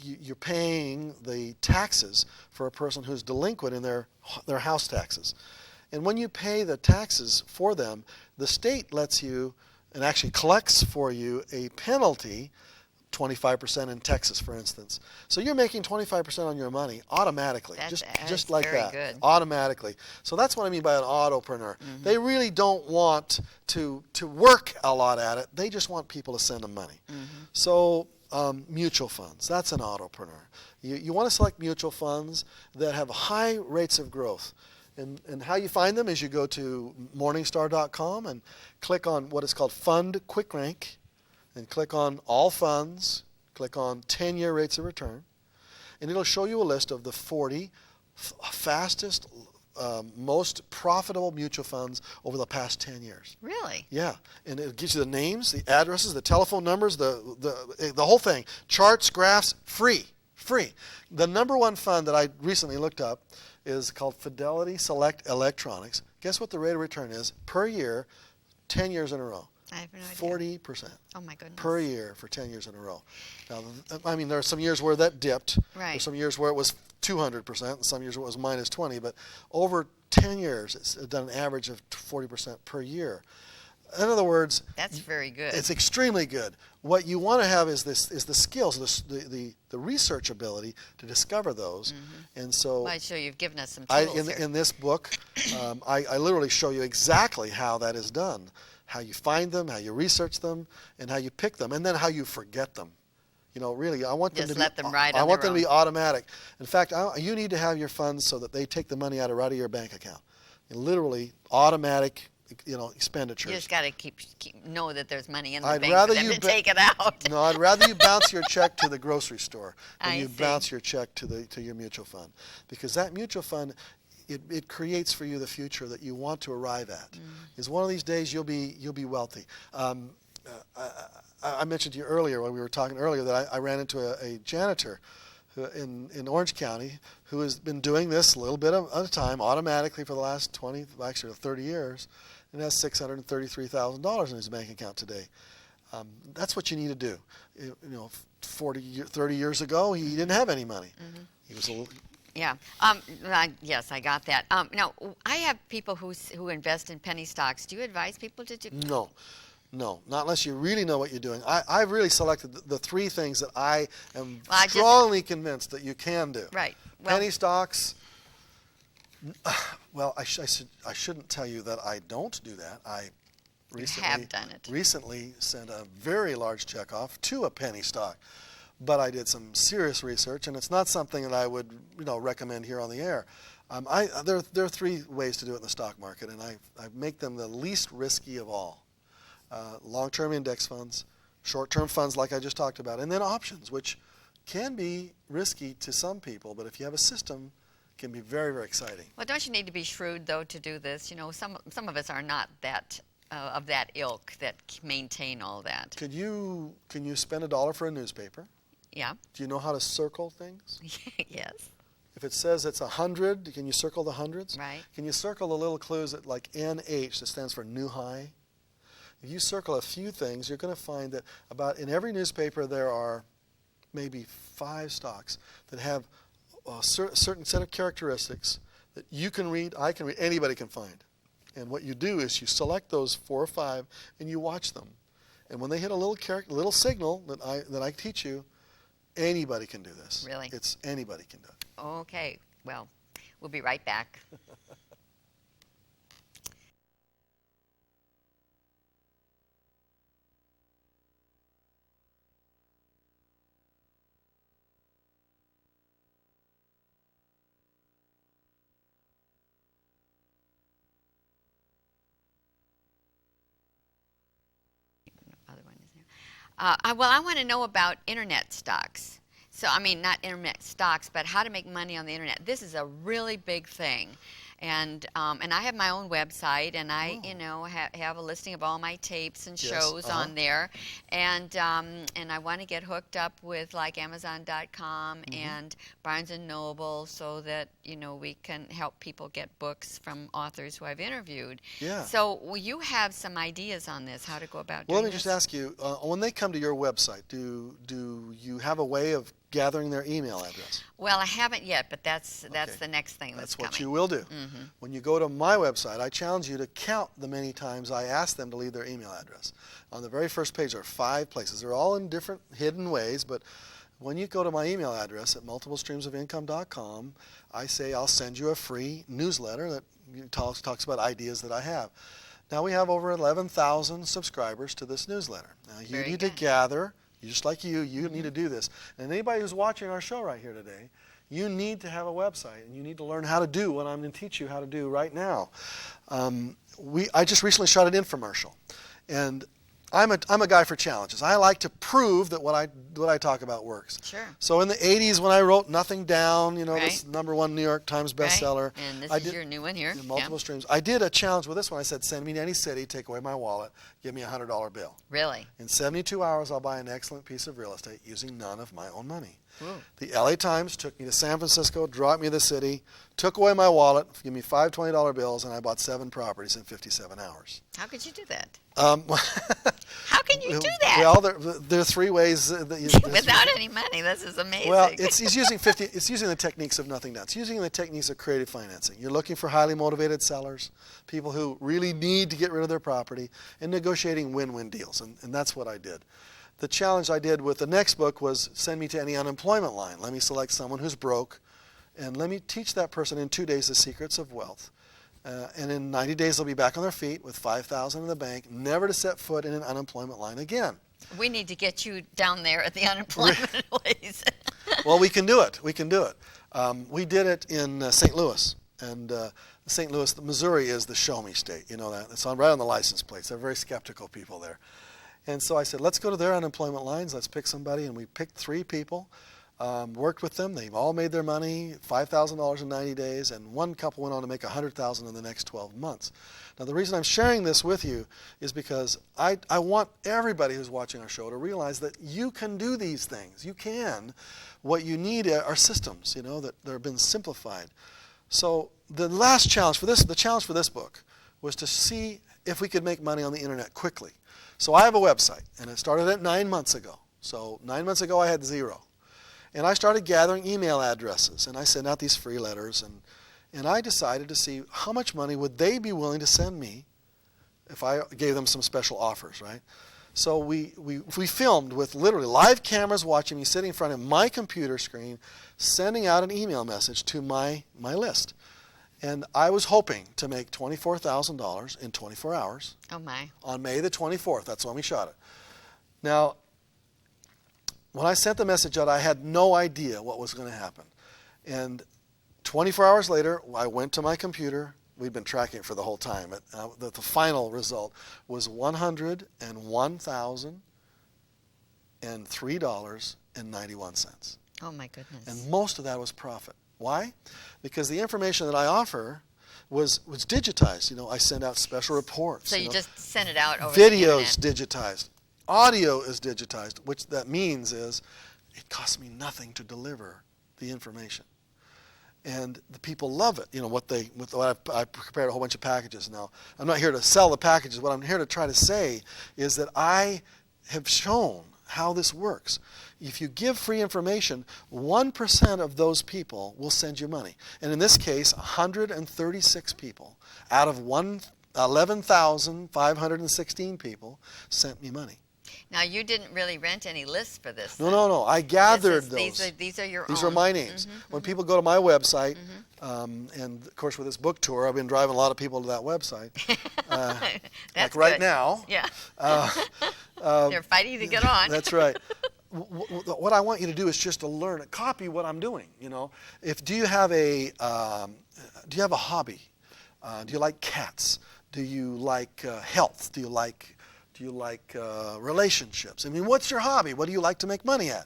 you're paying the taxes for a person who's delinquent in their house taxes. And when you pay the taxes for them, the state lets you and actually collects for you a penalty, 25% in Texas, for instance. So you're making 25% on your money automatically, just like very that, good. automatically. So that's what I mean by an autopreneur. They really don't want to work a lot at it. They just want people to send them money. So mutual funds, that's an autopreneur. You want to select mutual funds that have high rates of growth. And how you find them is you go to Morningstar.com and click on what is called Fund Quick Rank, and click on All Funds, click on 10-year rates of return, and it'll show you a list of the 40 fastest, most profitable mutual funds over the past 10 years. Really? Yeah, and it gives you the names, the addresses, the telephone numbers, the whole thing. Charts, graphs, free. The number one fund that I recently looked up is called Fidelity Select Electronics. Guess what the rate of return is per year, 10 years in a row? I have no idea. 40%. Oh my goodness. Per year for 10 years in a row. Now, I mean, there are some years where that dipped. Right. There's some years where it was 200%, and some years where it was minus 20. But over 10 years, it's done an average of 40% per year. In other words, That's very good. it's extremely good. What you want to have is the skills, the research ability to discover those. And so, Well, so you've given us some tools here. in this book, I literally show you exactly how that is done, how you find them, how you research them, and how you pick them, and then how you forget them. You know, really, I want them Just to let be. them ride I on want their them to be own. automatic. In fact, you need to have your funds so that they take the money right out of your bank account. And literally, automatic, expenditures. You just got to keep know that there's money in the I'd bank rather for them you to ba- take it out. No, I'd rather you bounce your check to the grocery store than I you see. bounce your check to your mutual fund, because that mutual fund, it creates for you the future that you want to arrive at. Is one of these days you'll be wealthy. I mentioned to you earlier when we were talking earlier that I ran into a janitor in Orange County who has been doing this a little bit at a time automatically for the last 30 years, and has $633,000 in his bank account today. That's what you need to do. 30 years ago, he didn't have any money. He was a little. Yeah. Yes, I got that. Now, I have people who invest in penny stocks. Do you advise people to do? No, not unless you really know what you're doing. I've really selected the three things that I am Well, strongly convinced that you can do. Right. Well, Penny stocks. Well, I shouldn't tell you that I don't do that. I have done it. recently sent a very large check off to a penny stock, but I did some serious research, and it's not something that I would recommend here on the air. There are three ways to do it in the stock market, and I make them the least risky of all. Long-term index funds, short-term funds like I just talked about, and then options, which can be risky to some people, but if you have a system, can be very, very exciting. Well, don't you need to be shrewd though to do this? Some of us are not that of that ilk that maintain all that. Can you spend $1 for a newspaper? Yeah. Do you know how to circle things? Yes. If it says it's 100, can you circle the hundreds? Right. Can you circle the little clues that like NH that stands for new high? If you circle a few things, you're going to find that in every newspaper there are maybe 5 stocks that have a certain set of characteristics that you can read, I can read, anybody can find. And what you do is you select those 4 or 5 and you watch them. And when they hit a little signal that I teach you, anybody can do this. Really? Anybody can do it. Okay. Well, we'll be right back. Well, I want to know about internet stocks. So, I mean, not internet stocks, but how to make money on the internet. This is a really big thing. And I have my own website, and I, have a listing of all my tapes and shows on there. And I want to get hooked up with like Amazon.com and Barnes and Noble, so that we can help people get books from authors who I've interviewed. Yeah. So you have some ideas on this, how to go about Well, doing let me this? just ask you, when they come to your website, do you have a way of gathering their email address? Well, I haven't yet, but that's the next thing that's what coming. you will do. When you go to my website, I challenge you to count the many times I ask them to leave their email address. On the very first page, there are 5 places. They're all in different hidden ways, but when you go to my email address at multiplestreamsofIncome.com, I say I'll send you a free newsletter that talks about ideas that I have. Now we have over 11,000 subscribers to this newsletter. Now you Very need good. to gather, just like you need to do this. And anybody who's watching our show right here today, you need to have a website, and you need to learn how to do what I'm going to teach you how to do right now. I just recently shot an infomercial, and I'm a guy for challenges. I like to prove that what I talk about works. Sure. So in the 80s, when I wrote Nothing Down, this Right. #1 New York Times bestseller, Right. And this I is did your new one here. multiple streams. I did a challenge with this one. I said, send me to any city, take away my wallet, give me $100 bill. Really? In 72 hours, I'll buy an excellent piece of real estate using none of my own money. Ooh. The LA Times took me to San Francisco, dropped me to the city, took away my wallet, gave me 5 $20 bills, and I bought 7 properties in 57 hours. How could you do that? Um, How can you do that? Well, there are 3 ways that you Without any money, this is amazing. Well, it's using the techniques of nothing down. It's using the techniques of creative financing. You're looking for highly motivated sellers, people who really need to get rid of their property, and negotiating win-win deals. And that's what I did. The challenge I did with the next book was send me to any unemployment line. Let me select someone who's broke, and let me teach that person in 2 days the secrets of wealth. And in 90 days, they'll be back on their feet with $5,000 in the bank, never to set foot in an unemployment line again. We need to get you down there at the unemployment place. Well, we can do it. We can do it. We did it in St. Louis. And St. Louis, Missouri is the show me state. You know that. It's right on the license plates. They're very skeptical people there. And so I said, let's go to their unemployment lines. Let's pick somebody. And we picked 3 people, worked with them. They've all made their money, $5,000 in 90 days. And one couple went on to make $100,000 in the next 12 months. Now, the reason I'm sharing this with you is because I want everybody who's watching our show to realize that you can do these things. You can. What you need are systems, that have been simplified. So the last challenge for this, the challenge for this book was to see if we could make money on the internet quickly. So I have a website, and it started at 9 months ago. So 9 months ago, I had 0. And I started gathering email addresses, and I sent out these free letters, and I decided to see how much money would they be willing to send me if I gave them some special offers, right? So we filmed with literally live cameras watching me sitting in front of my computer screen, sending out an email message to my list. And I was hoping to make $24,000 in 24 hours. Oh, my. On May the 24th. That's when we shot it. Now, when I sent the message out, I had no idea what was going to happen. And 24 hours later, I went to my computer. We'd been tracking it for the whole time. The final result was $101,003.91. Oh, my goodness. And most of that was profit. Why? Because the information that I offer was digitized. I send out special reports. So you just send it out over videos the internet. digitized. Audio is digitized, which that means is it costs me nothing to deliver the information. And the people love it. I prepared a whole bunch of packages. Now, I'm not here to sell the packages. What I'm here to try to say is that I have shown how this works. If you give free information, 1% of those people will send you money. And in this case, 136 people out of 11,516 people sent me money. Now, you didn't really rent any lists for this. No. I gathered those. These are your own. These are my names. When people go to my website, and of course with this book tour, I've been driving a lot of people to that website. That's like right good. now. Yeah. They're fighting to get on. That's right. What I want you to do is just to learn, copy what I'm doing. Do you have a hobby? Do you like cats? Do you like health? Do you like relationships? I mean, what's your hobby? What do you like to make money at?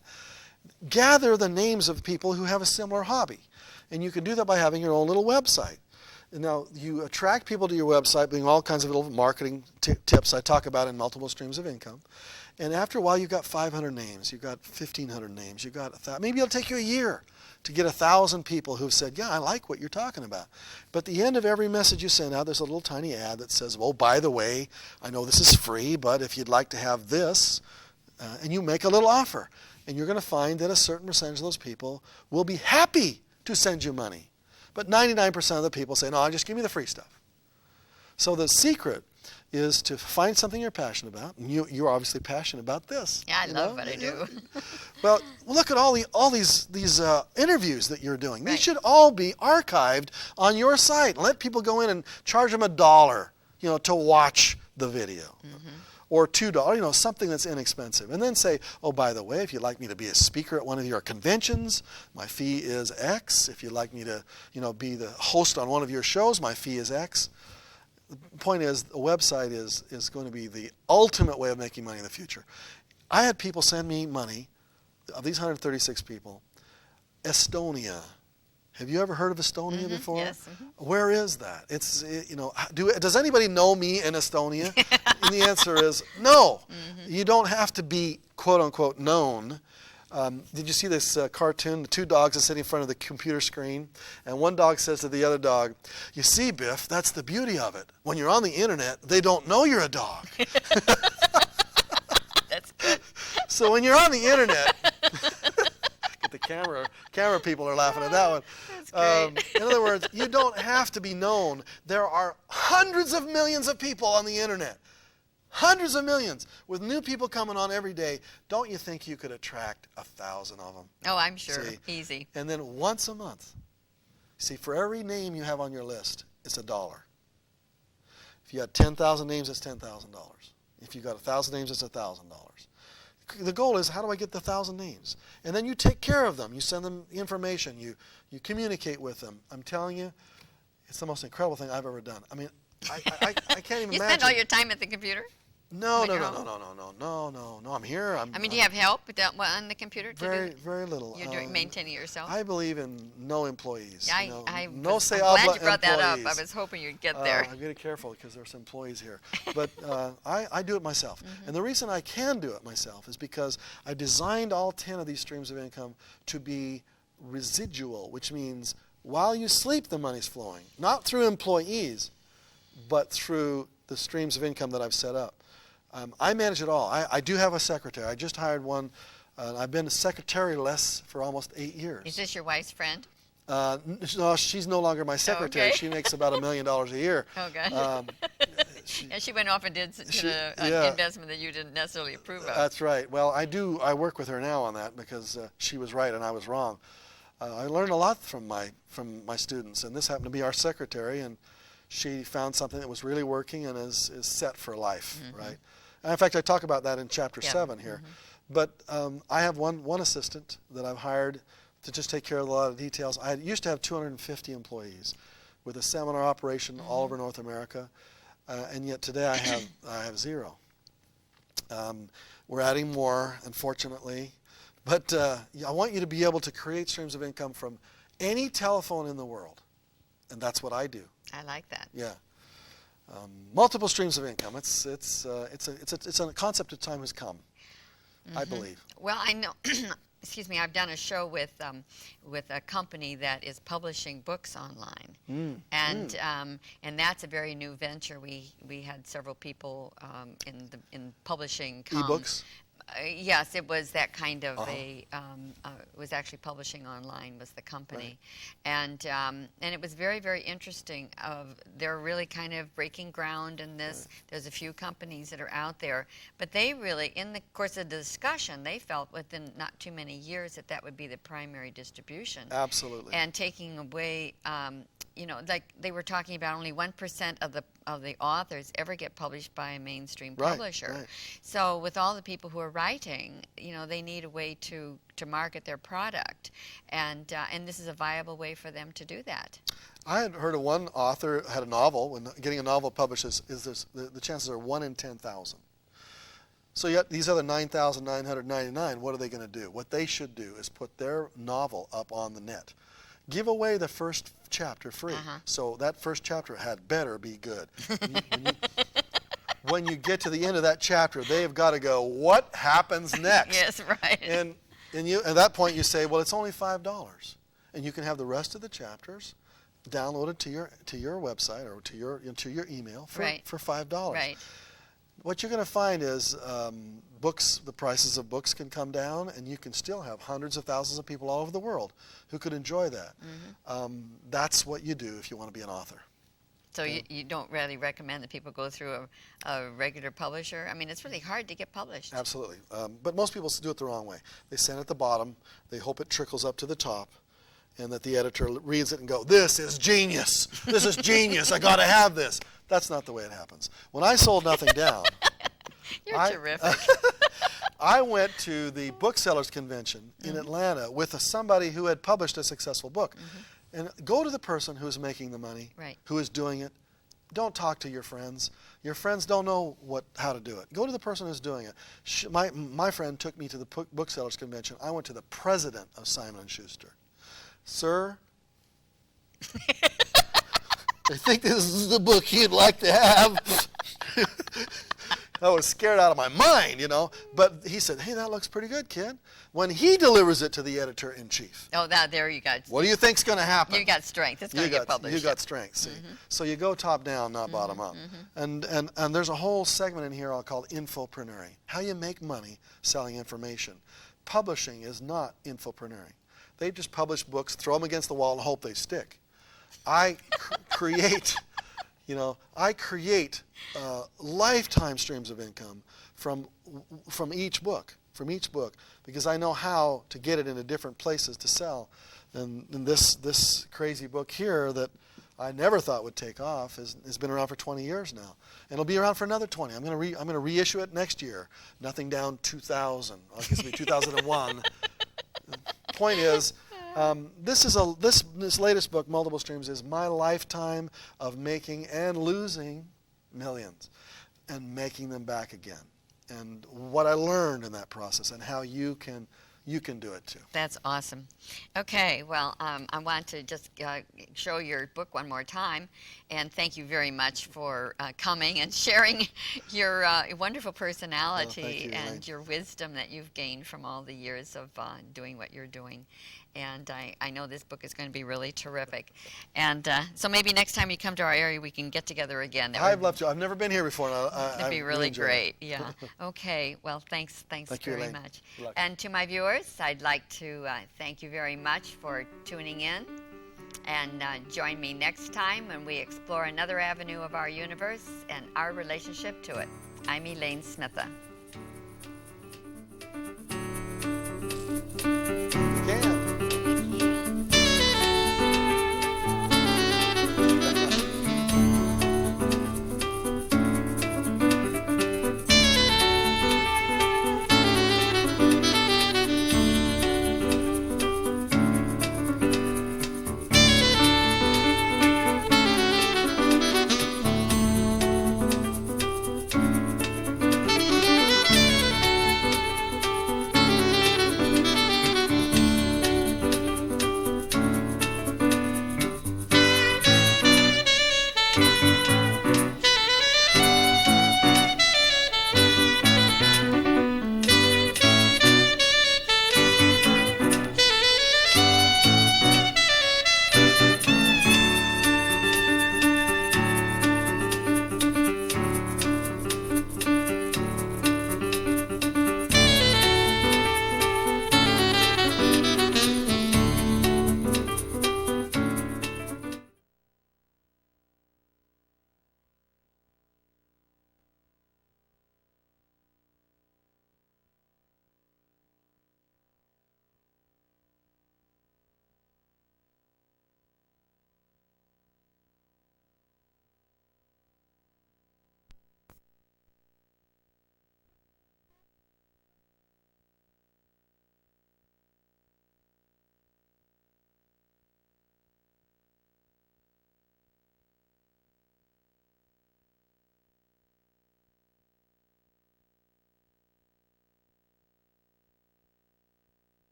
Gather the names of people who have a similar hobby. And you can do that by having your own little website. And now, you attract people to your website, doing all kinds of little marketing tips I talk about in Multiple Streams of Income. And after a while, you've got 500 names. You've got 1,500 names. You've got 1,000. Maybe it'll take you a year to get 1,000 people who've said, yeah, I like what you're talking about. But at the end of every message you send out, there's a little tiny ad that says, well, by the way, I know this is free, but if you'd like to have this, and you make a little offer. And you're going to find that a certain percentage of those people will be happy to send you money. But 99% of the people say, no, just give me the free stuff. So the secret is to find something you're passionate about. And you're obviously passionate about this. Yeah, I love what I do. Well, look at all these interviews that you're doing. Right. These should all be archived on your site. Let people go in and charge them $1, to watch the video. Mm-hmm. Or $2, something that's inexpensive. And then say, oh, by the way, if you'd like me to be a speaker at one of your conventions, my fee is X. If you'd like me to, be the host on one of your shows, my fee is X. The point is, the website is going to be the ultimate way of making money in the future. I had people send me money, of these 136 people, Estonia. Have you ever heard of Estonia before? Yes. Where is that? Does anybody know me in Estonia? And the answer is no. You don't have to be, quote unquote, known. Did you see this cartoon? The two dogs are sitting in front of the computer screen, and one dog says to the other dog, "You see, Biff, that's the beauty of it. When you're on the internet, they don't know you're a dog." That's good. So when you're on the internet, get the camera people are laughing at that one. That's great. In other words, you don't have to be known. There are hundreds of millions of people on the internet. Hundreds of millions, with new people coming on every day. Don't you think you could attract 1,000 of them? Oh, I'm sure. See? Easy. And then once a month, see, for every name you have on your list, it's $1. If you had 10,000 names, it's $10,000. If you got 1,000 names, it's $1,000. The goal is, how do I get the 1,000 names? And then you take care of them. You send them information. You communicate with them. I'm telling you, it's the most incredible thing I've ever done. I mean, I can't even You imagine. spend all your time at the computer? No. on your own? I'm here. I mean, do you have help with that, on the computer? Very little. You're maintaining it yourself? I believe in no employees. Yeah, you know, I'm no glad you brought that up. I employees. was hoping you'd get there. I'm getting careful because there's employees here. But I do it myself. And the reason I can do it myself is because I designed all 10 of these streams of income to be residual, which means while you sleep, the money's flowing. Not through employees, but through the streams of income that I've set up. I manage it all. I do have a secretary. I just hired one. I've been secretary-less for almost 8 years. Is this your wife's friend? No, she's no longer my secretary. Okay. She makes about $1 million a year. Okay. And she went off and did an yeah. investment that you didn't necessarily approve of. That's right. Well, I work with her now on that because she was right and I was wrong. I learned a lot from my students, and this happened to be our secretary, and she found something that was really working and is set for life, right? And in fact, I talk about that in chapter 7 here. But I have one assistant that I've hired to just take care of a lot of details. I used to have 250 employees with a seminar operation all over North America, and yet today I have 0. We're adding more, unfortunately. But I want you to be able to create streams of income from any telephone in the world, and that's what I do. I like that. Yeah, multiple streams of income. It's a concept of time has come, I believe. Well, I know. Excuse me. I've done a show with a company that is publishing books online, and that's a very new venture. We had several people in publishing come. E-books. Yes, it was that kind of it was actually publishing online was the company, and it was very, very interesting. They're really kind of breaking ground in this. There's a few companies that are out there, but they really, in the course of the discussion, they felt within not too many years that would be the primary distribution. Absolutely. And taking away, like they were talking about only 1% of the authors ever get published by a mainstream publisher. Right. So with all the people who are writing, they need a way to market their product, and this is a viable way for them to do that. I had heard of one author had a novel. When getting a novel published, the chances are 1 in 10,000. So yet these other 9,999, what are they going to do? What they should do is put their novel up on the net. Give away the first chapter free. So that first chapter had better be good. When you get to the end of that chapter, they've got to go, what happens next? Yes, right. And at that point you say, well, it's only $5. And you can have the rest of the chapters downloaded to your website or to your email for $5. Right. What you're going to find is the prices of books can come down, and you can still have hundreds of thousands of people all over the world who could enjoy that. That's what you do if you want to be an author. So you don't really recommend that people go through a regular publisher? I mean, it's really hard to get published. Absolutely. But most people do it the wrong way. They send it at the bottom. They hope it trickles up to the top, and that the editor reads it and go, this is genius. This is genius. I got to have this. That's not the way it happens. When I sold Nothing Down, You're terrific. I went to the booksellers convention in Atlanta with somebody who had published a successful book. And go to the person who's making the money, who is doing it. Don't talk to your friends. Your friends don't know how to do it. Go to the person who's doing it. My friend took me to the booksellers convention. I went to the president of Simon & Schuster. Sir, I think this is the book you'd like to have. I was scared out of my mind, you know. But he said, hey, that looks pretty good, kid. When he delivers it to the editor-in-chief, Oh, now there you got. what do you think's going to happen? You got strength. It's going to get published. You got strength, see. So you go top down, not bottom up. And there's a whole segment in here called infopreneuring, how you make money selling information. Publishing is not infopreneuring. They just publish books, throw them against the wall, and hope they stick. I create, lifetime streams of income from each book, because I know how to get it into different places to sell. And this crazy book here that I never thought would take off has been around for 20 years now, and it'll be around for another 20. I'm going to reissue it next year. Nothing Down 2000. I guess it'll be 2001. Point is, this latest book, Multiple Streams, is my lifetime of making and losing millions and making them back again, and what I learned in that process and how you can do it too. That's awesome. Okay, well, I want to just show your book one more time, and thank you very much for coming and sharing your wonderful personality and your wisdom that you've gained from all the years of doing what you're doing. And I know this book is going to be really terrific. And so maybe next time you come to our area, we can get together again. I'd love to. I've never been here before. It'd be really great. Yeah. Okay. Well, thanks very much. And to my viewers, I'd like to thank you very much for tuning in. And join me next time when we explore another avenue of our universe and our relationship to it. I'm Elaine Smitha.